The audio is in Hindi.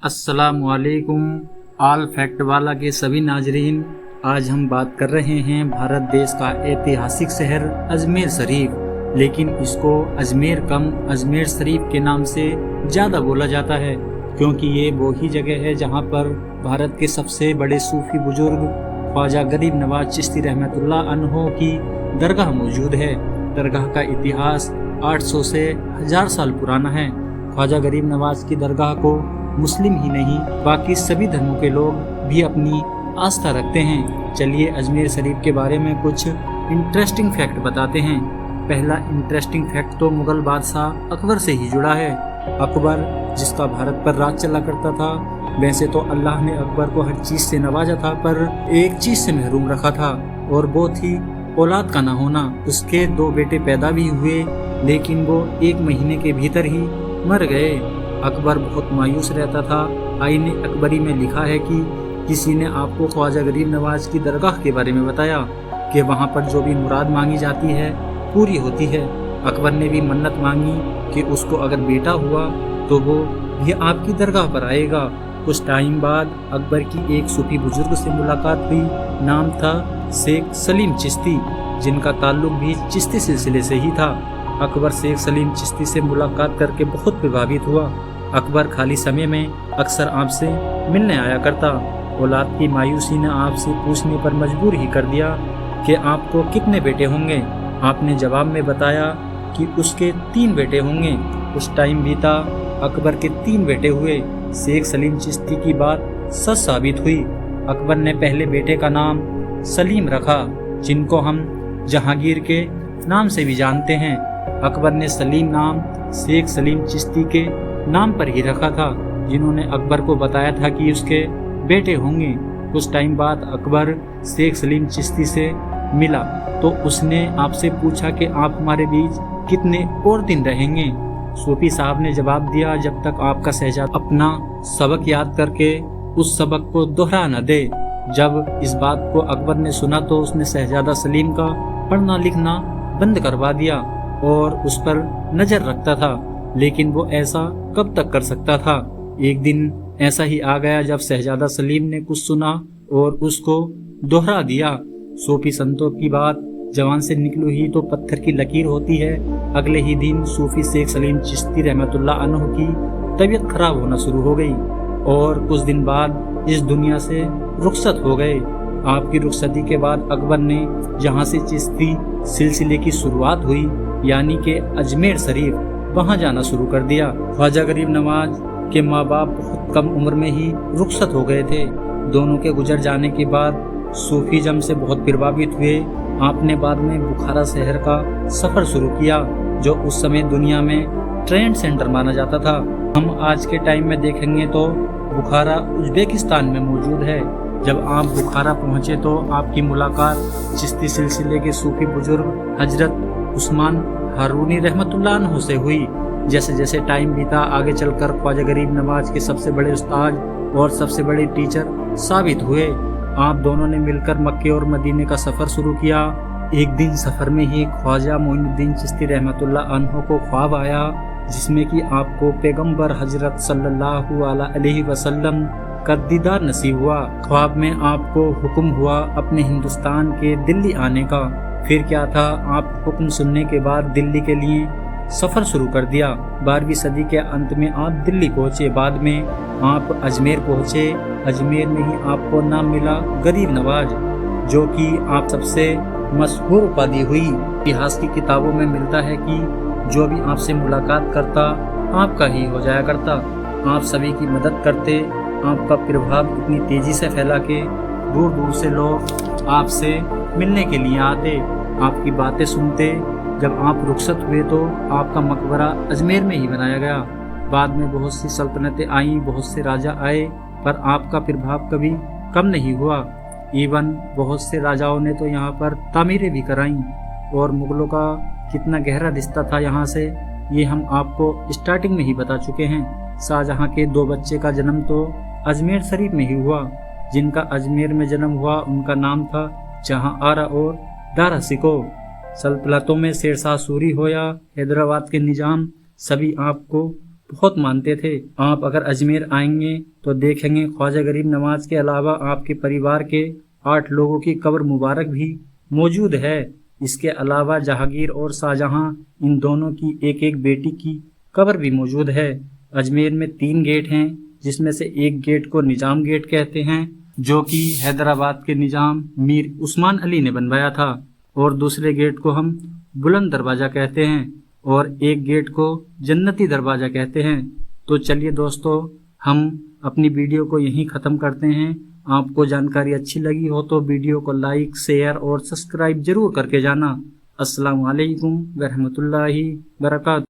अस्सलामुअलैकुम आल फैक्ट वाला के सभी नाजरीन। आज हम बात कर रहे हैं भारत देश का ऐतिहासिक शहर अजमेर शरीफ, लेकिन इसको अजमेर कम अजमेर शरीफ के नाम से ज़्यादा बोला जाता है क्योंकि ये वो ही जगह है जहाँ पर भारत के सबसे बड़े सूफी बुजुर्ग ख्वाजा गरीब नवाज चिश्ती रहमतुल्लाह अन्हो की दरगाह मौजूद है। दरगाह का इतिहास 800 से 1000 साल पुराना है। ख्वाजा गरीब नवाज की दरगाह को मुस्लिम ही नहीं बाकी सभी धर्मों के लोग भी अपनी आस्था रखते हैं। चलिए अजमेर शरीफ के बारे में कुछ इंटरेस्टिंग फैक्ट बताते हैं। पहला इंटरेस्टिंग फैक्ट तो मुगल बादशाह अकबर से ही जुड़ा है। अकबर जिसका भारत पर राज चला करता था, वैसे तो अल्लाह ने अकबर को हर चीज़ से नवाजा था, पर एक चीज़ से महरूम रखा था और वो थी औलाद का ना होना। उसके 2 बेटे पैदा भी हुए, लेकिन वो 1 महीने के भीतर ही मर गए। अकबर बहुत मायूस रहता था। आईने अकबरी में लिखा है कि किसी ने आपको ख्वाजा गरीब नवाज की दरगाह के बारे में बताया कि वहाँ पर जो भी मुराद मांगी जाती है पूरी होती है। अकबर ने भी मन्नत मांगी कि उसको अगर बेटा हुआ तो वो भी आपकी दरगाह पर आएगा। कुछ टाइम बाद अकबर की एक सूफी बुजुर्ग से मुलाकात हुई। नाम था शेख सलीम चिश्ती, जिनका ताल्लुक भी चिश्ती सिलसिले से ही था। अकबर शेख सलीम चिश्ती से मुलाकात करके बहुत प्रभावित हुआ। अकबर खाली समय में अक्सर आपसे मिलने आया करता। औलाद की मायूसी ने आपसे पूछने पर मजबूर ही कर दिया कि आपको कितने बेटे होंगे। आपने जवाब में बताया कि उसके 3 बेटे होंगे। कुछ टाइम बीता, अकबर के 3 बेटे हुए। शेख सलीम चिश्ती की बात सच साबित हुई। अकबर ने पहले बेटे का नाम सलीम रखा, जिनको हम जहांगीर के नाम से भी जानते हैं। अकबर ने सलीम नाम शेख सलीम चिश्ती के नाम पर ही रखा था, जिन्होंने अकबर को बताया था कि उसके बेटे होंगे। कुछ टाइम बाद अकबर शेख सलीम चिश्ती से मिला तो उसने आपसे पूछा कि आप हमारे बीच कितने और दिन रहेंगे। सूफी साहब ने जवाब दिया, जब तक आपका शहजादा अपना सबक याद करके उस सबक को दोहरा न दे। जब इस बात को अकबर ने सुना तो उसने शहजादा सलीम का पढ़ना लिखना बंद करवा दिया और उस पर नजर रखता था, लेकिन वो ऐसा कब तक कर सकता था। एक दिन ऐसा ही आ गया जब शहजादा सलीम ने कुछ सुना और उसको दोहरा दिया। सूफी संतों की बात जवान से निकली ही तो पत्थर की लकीर होती है। अगले ही दिन सूफी शेख सलीम चिश्ती रहमतुल्लाह अन्हु की तबीयत खराब होना शुरू हो गई और कुछ दिन बाद इस दुनिया से रुखसत हो गए। आपकी रुखसती के बाद अकबर ने जहाँ से चिश्ती सिलसिले की शुरुआत हुई, यानी कि अजमेर शरीफ, वहाँ जाना शुरू कर दिया। ख्वाजा गरीब नवाज के माँ बाप बहुत कम उम्र में ही रुखसत हो गए थे। दोनों के गुजर जाने के बाद सूफीज़म से बहुत प्रभावित हुए। आपने बाद में बुखारा शहर का सफ़र शुरू किया, जो उस समय दुनिया में ट्रेड सेंटर माना जाता था। हम आज के टाइम में देखेंगे तो बुखारा उज्बेकिस्तान में मौजूद है। जब आप बुखारा पहुँचे तो आपकी मुलाकात चिश्ती सिलसिले के सूफी बुजुर्ग हजरत उस्मान हारूनी रहमतुल्लाह अन्हु से हुई। जैसे जैसे टाइम बीता, आगे चलकर ख्वाजा गरीब नवाज के सबसे बड़े उस्ताद और सबसे बड़े टीचर साबित हुए। आप दोनों ने मिलकर मक्के और मदीने का सफ़र शुरू किया। एक दिन सफ़र में ही ख्वाजा मोइनुद्दीन चिश्ती रहमतुल्लाह अन्हु को ख्वाब आया, जिसमें कि आपको पैगम्बर हजरत सल्लल्लाहु अलैहि वसल्लम का दीदार नसीब हुआ। ख्वाब में आपको हुक्म हुआ अपने हिंदुस्तान के दिल्ली आने का। फिर क्या था, आप हुक्म सुनने के बाद दिल्ली के लिए सफ़र शुरू कर दिया। 12वीं सदी के अंत में आप दिल्ली पहुँचे। बाद में आप अजमेर पहुँचे। अजमेर में ही आपको नाम मिला गरीब नवाज, जो कि आप सबसे मशहूर उपाधि हुई। इतिहास की किताबों में मिलता है कि जो भी आपसे मुलाकात करता आपका ही हो जाया करता। आप सभी की मदद करते। आपका प्रभाव इतनी तेज़ी से फैला कि दूर दूर से लोग आपसे मिलने के लिए आते, आपकी बातें सुनते। जब आप रुखसत हुए तो आपका मकबरा अजमेर में ही बनाया गया। बाद में बहुत सी सल्तनतें आईं, बहुत से राजा आए, पर आपका प्रभाव कभी कम नहीं हुआ। इवन बहुत से राजाओं ने तो यहाँ पर तामीरें भी कराईं। और मुगलों का कितना गहरा रिश्ता था यहाँ से, ये हम आपको स्टार्टिंग में ही बता चुके हैं। शाहजहाँ के 2 बच्चे का जन्म तो अजमेर शरीफ में ही हुआ। जिनका अजमेर में जन्म हुआ उनका नाम था जहाँ आरा और दारा सिको। सल्तनतों में शेरशाह सूरी हो या हैदराबाद के निजाम, सभी आपको बहुत मानते थे। आप अगर अजमेर आएंगे तो देखेंगे ख्वाजा गरीब नवाज के अलावा आपके परिवार के 8 लोगों की कब्र मुबारक भी मौजूद है। इसके अलावा जहांगीर और शाहजहां इन दोनों की एक एक बेटी की कब्र भी मौजूद है। अजमेर में 3 गेट हैं, जिसमें से एक गेट को निजाम गेट कहते हैं, जो कि हैदराबाद के निजाम मीर उस्मान अली ने बनवाया था, और दूसरे गेट को हम बुलंद दरवाजा कहते हैं, और एक गेट को जन्नती दरवाजा कहते हैं। तो चलिए दोस्तों, हम अपनी वीडियो को यहीं ख़त्म करते हैं। आपको जानकारी अच्छी लगी हो तो वीडियो को लाइक, शेयर और सब्सक्राइब जरूर करके जाना। अस्सलाम वालेकुम व रहमतुल्लाहि व बरकातहू।